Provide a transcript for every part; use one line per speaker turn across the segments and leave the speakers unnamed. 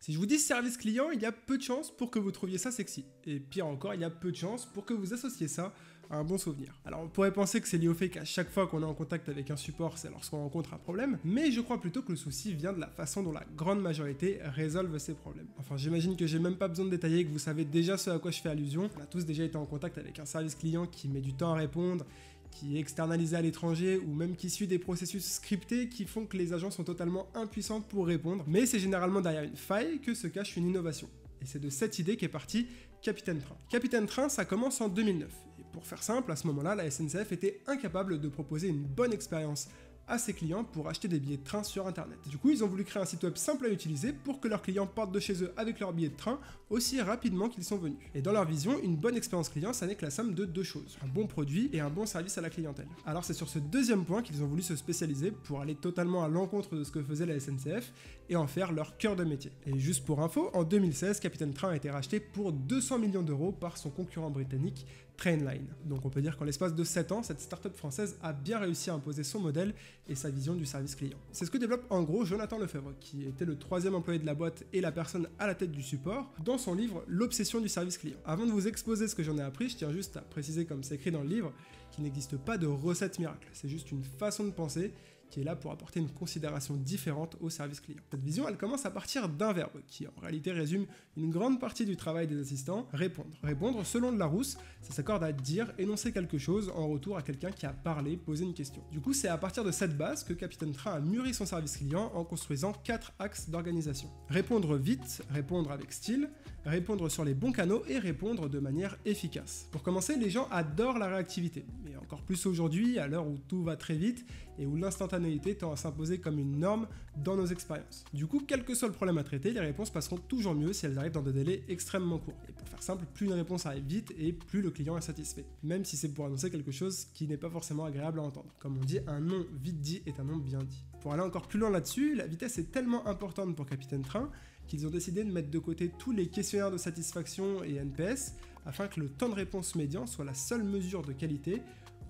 Si je vous dis service client, il y a peu de chances pour que vous trouviez ça sexy. Et pire encore, il y a peu de chances pour que vous associez ça à un bon souvenir. Alors on pourrait penser que c'est lié au fait qu'à chaque fois qu'on est en contact avec un support, c'est lorsqu'on rencontre un problème, mais je crois plutôt que le souci vient de la façon dont la grande majorité résolvent ces problèmes. Enfin, j'imagine que j'ai même pas besoin de détailler, que vous savez déjà ce à quoi je fais allusion. On a tous déjà été en contact avec un service client qui met du temps à répondre, qui est externalisé à l'étranger ou même qui suit des processus scriptés qui font que les agents sont totalement impuissants pour répondre, mais c'est généralement derrière une faille que se cache une innovation. Et c'est de cette idée qu'est parti Capitaine Train. Capitaine Train, ça commence en 2009. Et pour faire simple, à ce moment-là, la SNCF était incapable de proposer une bonne expérience à ses clients pour acheter des billets de train sur internet. Du coup, ils ont voulu créer un site web simple à utiliser pour que leurs clients partent de chez eux avec leurs billets de train aussi rapidement qu'ils sont venus. Et dans leur vision, une bonne expérience client, ça n'est que la somme de deux choses, un bon produit et un bon service à la clientèle. Alors c'est sur ce deuxième point qu'ils ont voulu se spécialiser pour aller totalement à l'encontre de ce que faisait la SNCF et en faire leur cœur de métier. Et juste pour info, en 2016, Capitaine Train a été racheté pour 200 millions d'euros par son concurrent britannique Trainline. Donc on peut dire qu'en l'espace de 7 ans, cette start-up française a bien réussi à imposer son modèle et sa vision du service client. C'est ce que développe en gros Jonathan Lefebvre, qui était le troisième employé de la boîte et la personne à la tête du support, dans son livre L'obsession du service client. Avant de vous exposer ce que j'en ai appris, je tiens juste à préciser, comme c'est écrit dans le livre, qu'il n'existe pas de recette miracle, c'est juste une façon de penser qui est là pour apporter une considération différente au service client. Cette vision, elle commence à partir d'un verbe, qui en réalité résume une grande partie du travail des assistants, répondre. Répondre, selon de Larousse, ça s'accorde à dire, énoncer quelque chose en retour à quelqu'un qui a parlé, posé une question. Du coup, c'est à partir de cette base que Capitaine Train a mûri son service client en construisant 4 axes d'organisation. Répondre vite, répondre avec style, répondre sur les bons canaux et répondre de manière efficace. Pour commencer, les gens adorent la réactivité, mais encore plus aujourd'hui, à l'heure où tout va très vite et où l'instantanéité tend à s'imposer comme une norme dans nos expériences. Du coup, quel que soit le problème à traiter, les réponses passeront toujours mieux si elles arrivent dans des délais extrêmement courts. Et pour faire simple, plus une réponse arrive vite et plus le client est satisfait. Même si c'est pour annoncer quelque chose qui n'est pas forcément agréable à entendre. Comme on dit, un nom vite dit est un nom bien dit. Pour aller encore plus loin là-dessus, la vitesse est tellement importante pour Capitaine Train qu'ils ont décidé de mettre de côté tous les questionnaires de satisfaction et NPS afin que le temps de réponse médian soit la seule mesure de qualité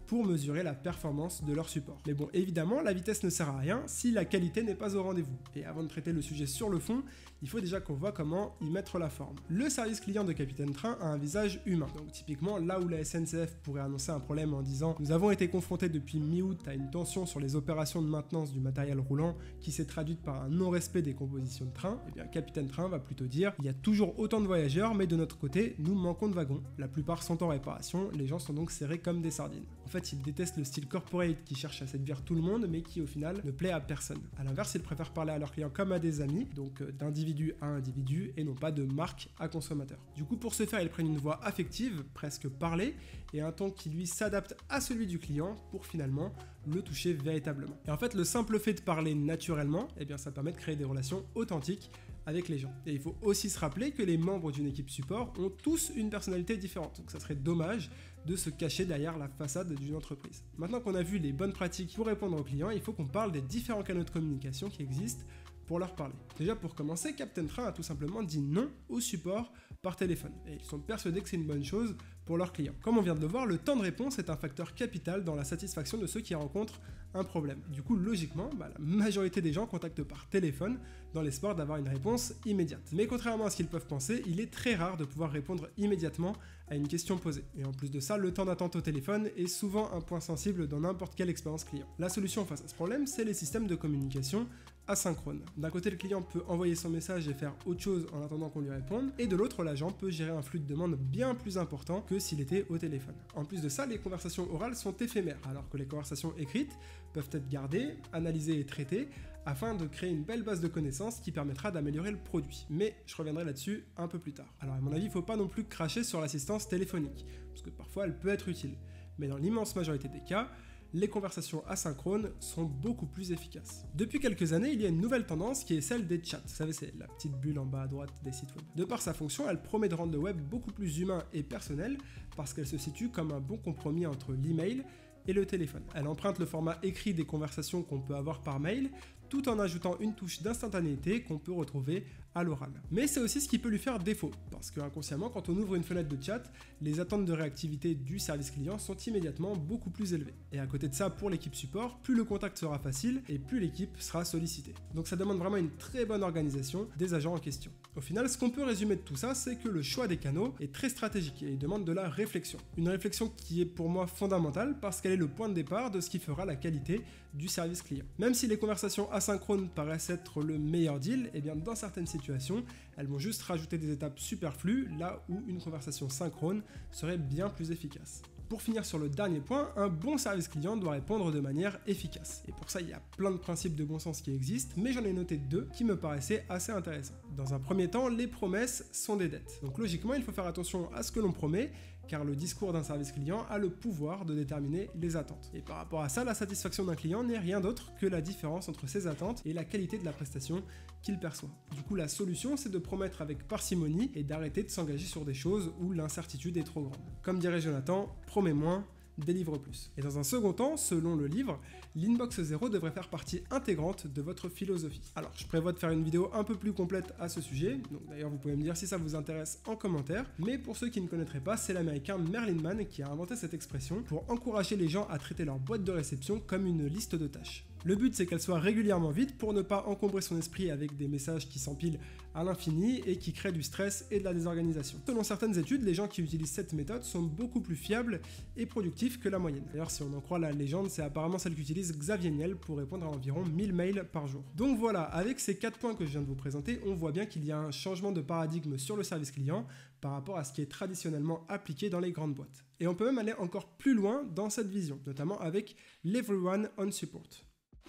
pour mesurer la performance de leur support. Mais bon, évidemment, la vitesse ne sert à rien si la qualité n'est pas au rendez-vous. Et avant de traiter le sujet sur le fond, il faut déjà qu'on voit comment y mettre la forme. Le service client de Capitaine Train a un visage humain. Donc typiquement, là où la SNCF pourrait annoncer un problème en disant « Nous avons été confrontés depuis mi-août à une tension sur les opérations de maintenance du matériel roulant qui s'est traduite par un non-respect des compositions de train », eh bien Capitaine Train va plutôt dire « Il y a toujours autant de voyageurs, mais de notre côté, nous manquons de wagons. La plupart sont en réparation, les gens sont donc serrés comme des sardines. » En fait, ils détestent le style corporate qui cherche à séduire tout le monde, mais qui au final ne plaît à personne. A l'inverse, ils préfèrent parler à leurs clients comme à des amis, donc d'individu à individu, et non pas de marque à consommateur. Du coup, pour ce faire, ils prennent une voix affective, presque parlée, et un ton qui lui s'adapte à celui du client pour finalement le toucher véritablement. Et en fait, le simple fait de parler naturellement, eh bien ça permet de créer des relations authentiques avec les gens. Et il faut aussi se rappeler que les membres d'une équipe support ont tous une personnalité différente, donc ça serait dommage de se cacher derrière la façade d'une entreprise. Maintenant qu'on a vu les bonnes pratiques pour répondre aux clients, il faut qu'on parle des différents canaux de communication qui existent pour leur parler. Déjà pour commencer, Captain Train a tout simplement dit non au support par téléphone, et ils sont persuadés que c'est une bonne chose pour leurs clients. Comme on vient de le voir, le temps de réponse est un facteur capital dans la satisfaction de ceux qui rencontrent un problème. Du coup, logiquement, la majorité des gens contactent par téléphone dans l'espoir d'avoir une réponse immédiate. Mais contrairement à ce qu'ils peuvent penser, il est très rare de pouvoir répondre immédiatement à une question posée. Et en plus de ça, le temps d'attente au téléphone est souvent un point sensible dans n'importe quelle expérience client. La solution face à ce problème, c'est les systèmes de communication asynchrone. D'un côté, le client peut envoyer son message et faire autre chose en attendant qu'on lui réponde, et de l'autre, l'agent peut gérer un flux de demande bien plus important que s'il était au téléphone. En plus de ça, les conversations orales sont éphémères, alors que les conversations écrites peuvent être gardées, analysées et traitées, afin de créer une belle base de connaissances qui permettra d'améliorer le produit. Mais je reviendrai là-dessus un peu plus tard. Alors à mon avis, il ne faut pas non plus cracher sur l'assistance téléphonique, parce que parfois elle peut être utile. Mais dans l'immense majorité des cas, les conversations asynchrones sont beaucoup plus efficaces. Depuis quelques années, il y a une nouvelle tendance qui est celle des chats. Vous savez, c'est la petite bulle en bas à droite des sites web. De par sa fonction, elle promet de rendre le web beaucoup plus humain et personnel parce qu'elle se situe comme un bon compromis entre l'email et le téléphone. Elle emprunte le format écrit des conversations qu'on peut avoir par mail, tout en ajoutant une touche d'instantanéité qu'on peut retrouver à l'oral. Mais c'est aussi ce qui peut lui faire défaut, parce que inconsciemment, quand on ouvre une fenêtre de chat, les attentes de réactivité du service client sont immédiatement beaucoup plus élevées. Et à côté de ça, pour l'équipe support, plus le contact sera facile et plus l'équipe sera sollicitée. Donc ça demande vraiment une très bonne organisation des agents en question. Au final, ce qu'on peut résumer de tout ça, c'est que le choix des canaux est très stratégique et il demande de la réflexion. Une réflexion qui est pour moi fondamentale parce qu'elle est le point de départ de ce qui fera la qualité du service client. Même si les conversations asynchrones paraissent être le meilleur deal, et bien dans certaines situations, elles vont juste rajouter des étapes superflues là où une conversation synchrone serait bien plus efficace. Pour finir sur le dernier point, un bon service client doit répondre de manière efficace. Et pour ça, il y a plein de principes de bon sens qui existent, mais j'en ai noté 2 qui me paraissaient assez intéressants. Dans un premier temps, les promesses sont des dettes. Donc logiquement, il faut faire attention à ce que l'on promet, car le discours d'un service client a le pouvoir de déterminer les attentes. Et par rapport à ça, la satisfaction d'un client n'est rien d'autre que la différence entre ses attentes et la qualité de la prestation qu'il perçoit. Du coup, la solution, c'est de promettre avec parcimonie et d'arrêter de s'engager sur des choses où l'incertitude est trop grande. Comme dirait Jonathan, promets moins, délivre plus. Et dans un second temps, selon le livre, l'inbox 0 devrait faire partie intégrante de votre philosophie. Alors, je prévois de faire une vidéo un peu plus complète à ce sujet, donc d'ailleurs vous pouvez me dire si ça vous intéresse en commentaire, mais pour ceux qui ne connaîtraient pas, c'est l'américain Merlin Mann qui a inventé cette expression pour encourager les gens à traiter leur boîte de réception comme une liste de tâches. Le but, c'est qu'elle soit régulièrement vide pour ne pas encombrer son esprit avec des messages qui s'empilent à l'infini et qui créent du stress et de la désorganisation. Selon certaines études, les gens qui utilisent cette méthode sont beaucoup plus fiables et productifs que la moyenne. D'ailleurs, si on en croit la légende, c'est apparemment celle qu'utilise Xavier Niel pour répondre à environ 1000 mails par jour. Donc voilà, avec ces 4 points que je viens de vous présenter, on voit bien qu'il y a un changement de paradigme sur le service client par rapport à ce qui est traditionnellement appliqué dans les grandes boîtes. Et on peut même aller encore plus loin dans cette vision, notamment avec l'Everyone on Support.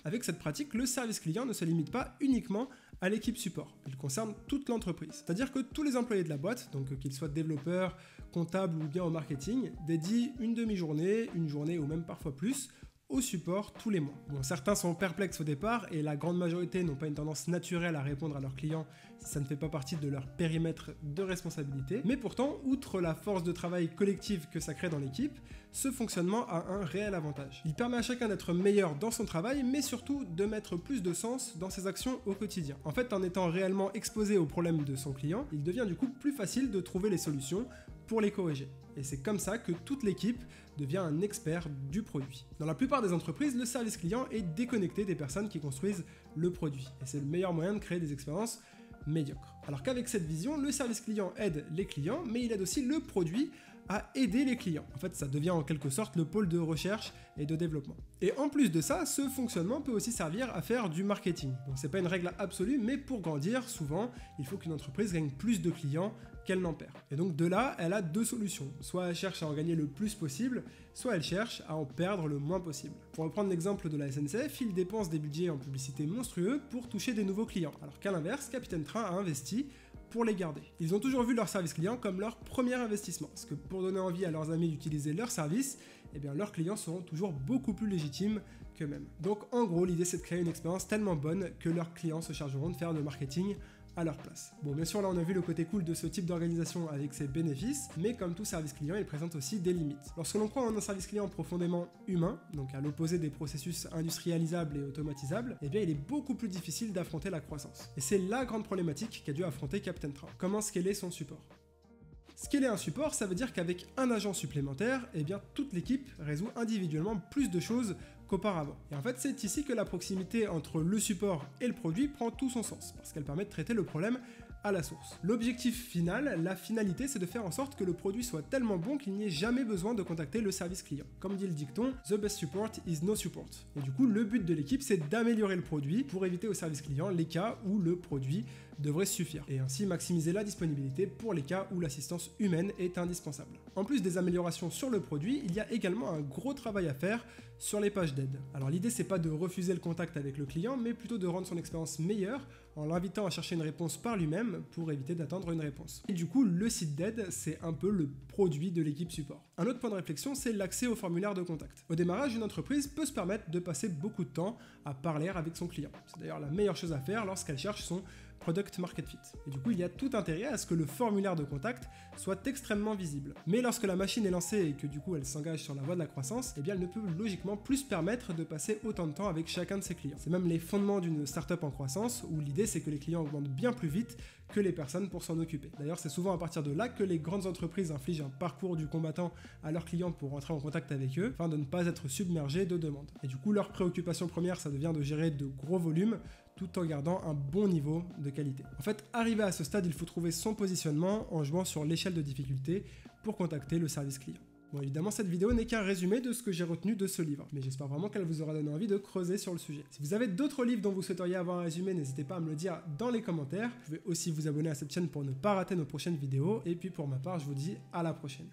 Avec cette pratique, le service client ne se limite pas uniquement à l'équipe support, il concerne toute l'entreprise. C'est-à-dire que tous les employés de la boîte, donc qu'ils soient développeurs, comptables ou bien au marketing, dédient une demi-journée, une journée ou même parfois plus, au support tous les mois. Bon, certains sont perplexes au départ et la grande majorité n'ont pas une tendance naturelle à répondre à leurs clients si ça ne fait pas partie de leur périmètre de responsabilité. Mais pourtant, outre la force de travail collective que ça crée dans l'équipe, ce fonctionnement a un réel avantage. Il permet à chacun d'être meilleur dans son travail, mais surtout de mettre plus de sens dans ses actions au quotidien. En fait, en étant réellement exposé aux problèmes de son client, il devient du coup plus facile de trouver les solutions pour les corriger. Et c'est comme ça que toute l'équipe devient un expert du produit. Dans la plupart des entreprises, le service client est déconnecté des personnes qui construisent le produit. Et c'est le meilleur moyen de créer des expériences médiocres. Alors qu'avec cette vision, le service client aide les clients, mais il aide aussi le produit à aider les clients. En fait, ça devient en quelque sorte le pôle de recherche et de développement. Et en plus de ça, ce fonctionnement peut aussi servir à faire du marketing. Donc c'est pas une règle absolue, mais pour grandir, souvent, il faut qu'une entreprise gagne plus de clients qu'elle n'en perd. Et donc de là, elle a 2 solutions. Soit elle cherche à en gagner le plus possible, soit elle cherche à en perdre le moins possible. Pour reprendre l'exemple de la SNCF, ils dépensent des budgets en publicité monstrueux pour toucher des nouveaux clients, alors qu'à l'inverse, Capitaine Train a investi pour les garder. Ils ont toujours vu leur service client comme leur premier investissement, parce que pour donner envie à leurs amis d'utiliser leur service, eh bien leurs clients seront toujours beaucoup plus légitimes qu'eux-mêmes. Donc en gros, l'idée c'est de créer une expérience tellement bonne que leurs clients se chargeront de faire le marketing à leur place. Bon, bien sûr, là on a vu le côté cool de ce type d'organisation avec ses bénéfices, mais comme tout service client, il présente aussi des limites. Lorsque l'on croit en un service client profondément humain, donc à l'opposé des processus industrialisables et automatisables, eh bien il est beaucoup plus difficile d'affronter la croissance. Et c'est la grande problématique qu'a dû affronter Captain Train. Comment scaler son support ? Scaler un support, ça veut dire qu'avec un agent supplémentaire, eh bien toute l'équipe résout individuellement plus de choses qu'auparavant. Et en fait, c'est ici que la proximité entre le support et le produit prend tout son sens, parce qu'elle permet de traiter le problème à la source. L'objectif final, la finalité, c'est de faire en sorte que le produit soit tellement bon qu'il n'y ait jamais besoin de contacter le service client. Comme dit le dicton, the best support is no support. Et du coup, le but de l'équipe, c'est d'améliorer le produit pour éviter au service client les cas où le produit devrait suffire, et ainsi maximiser la disponibilité pour les cas où l'assistance humaine est indispensable. En plus des améliorations sur le produit, il y a également un gros travail à faire sur les pages d'aide. Alors l'idée c'est pas de refuser le contact avec le client, mais plutôt de rendre son expérience meilleure en l'invitant à chercher une réponse par lui-même pour éviter d'attendre une réponse. Et du coup, le site d'aide, c'est un peu le produit de l'équipe support. Un autre point de réflexion, c'est l'accès au formulaire de contact. Au démarrage, une entreprise peut se permettre de passer beaucoup de temps à parler avec son client. C'est d'ailleurs la meilleure chose à faire lorsqu'elle cherche son Product Market Fit. Et du coup, il y a tout intérêt à ce que le formulaire de contact soit extrêmement visible. Mais lorsque la machine est lancée et que du coup elle s'engage sur la voie de la croissance, eh bien elle ne peut logiquement plus se permettre de passer autant de temps avec chacun de ses clients. C'est même les fondements d'une startup en croissance où l'idée c'est que les clients augmentent bien plus vite que les personnes pour s'en occuper. D'ailleurs, c'est souvent à partir de là que les grandes entreprises infligent un parcours du combattant à leurs clients pour entrer en contact avec eux, afin de ne pas être submergés de demandes. Et du coup, leur préoccupation première, ça devient de gérer de gros volumes, tout en gardant un bon niveau de qualité. En fait, arrivé à ce stade, il faut trouver son positionnement en jouant sur l'échelle de difficulté pour contacter le service client. Bon, évidemment, cette vidéo n'est qu'un résumé de ce que j'ai retenu de ce livre, mais j'espère vraiment qu'elle vous aura donné envie de creuser sur le sujet. Si vous avez d'autres livres dont vous souhaiteriez avoir un résumé, n'hésitez pas à me le dire dans les commentaires. Vous pouvez aussi vous abonner à cette chaîne pour ne pas rater nos prochaines vidéos, et puis pour ma part, je vous dis à la prochaine.